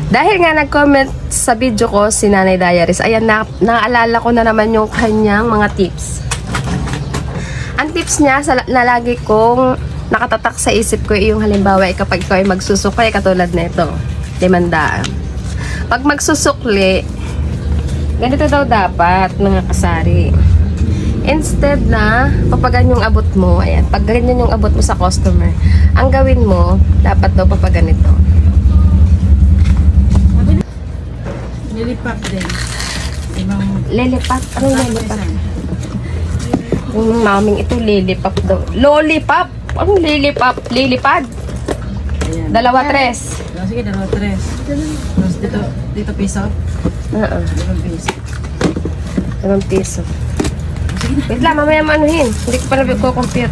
Dahil nga nag-comment sa video ko si Nanay Diaries, ayan, naalala ko na naman yung kanyang mga tips. Ang tips niya na lagi kong nakatatak sa isip ko yung halimbawa kapag ikaw ay magsusukli katulad nito, 500. Pag magsusukli, ganito daw dapat mga kasari. Instead na papagan yung abot mo, ayan, pag ganyan yung abot mo sa customer, ang gawin mo, dapat daw papaganito. Lilipat din. Lilipat? Anong lilipat? Yung maming ito, lilipap daw. Lollipop! Anong lilipap? Lilipad? Ayan. 2, 3. Sige, 2, 3. Tapos dito piso? Oo. 2 piso. 2 piso. Wait lang, mamaya maanuhin. Hindi ko pa nabig-compute.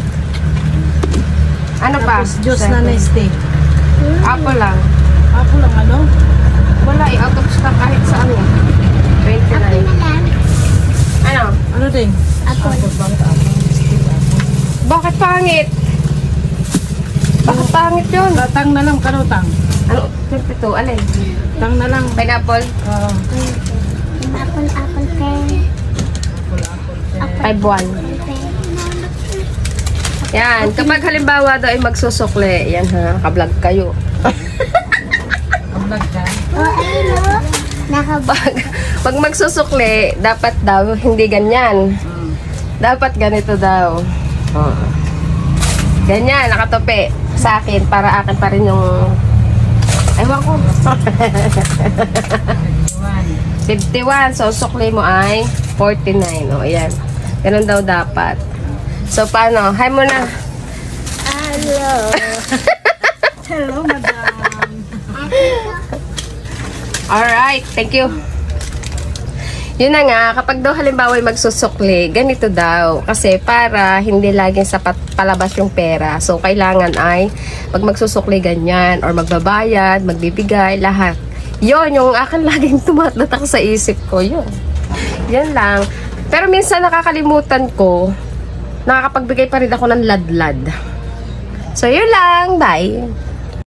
Ano pa? Tapos juice na Nestea. Apple lang. Apple lang ano? Wala, out of stock kahit saan eh. 29. Ano? Ano din? Apple. Bakit pangit? Bakit pangit yun? Tang na lang, kanutang. Ano? 22, alin? Tang na lang. Pineapple? Oo. Apple pen. 5-1. Yan, kapag halimbawa daw ay magsusukli, yan ha, naka-vlog kayo. Vlog ka? Pag magsusukli, dapat daw hindi ganyan. Dapat ganito daw. Ganyan, nakatope sa akin para akin pa rin yung ewan ko. 51. So, sukli mo ay 49. O, ayan. Ganun daw dapat. So, paano? Hi muna. Hello. Hello, madam. Alright. Thank you. Yun na nga, kapag daw halimbawa ay magsusukli, ganito daw. Kasi para hindi laging sapat palabas yung pera. So, kailangan ay pag magsusukli ganyan or magbabayad, magbibigay, lahat. Yun, yung akin laging tumatatak sa isip ko. Yun. Yan lang. Pero minsan nakakalimutan ko, nakakapagbigay pa rin ako ng ladlad. So, yun lang. Bye.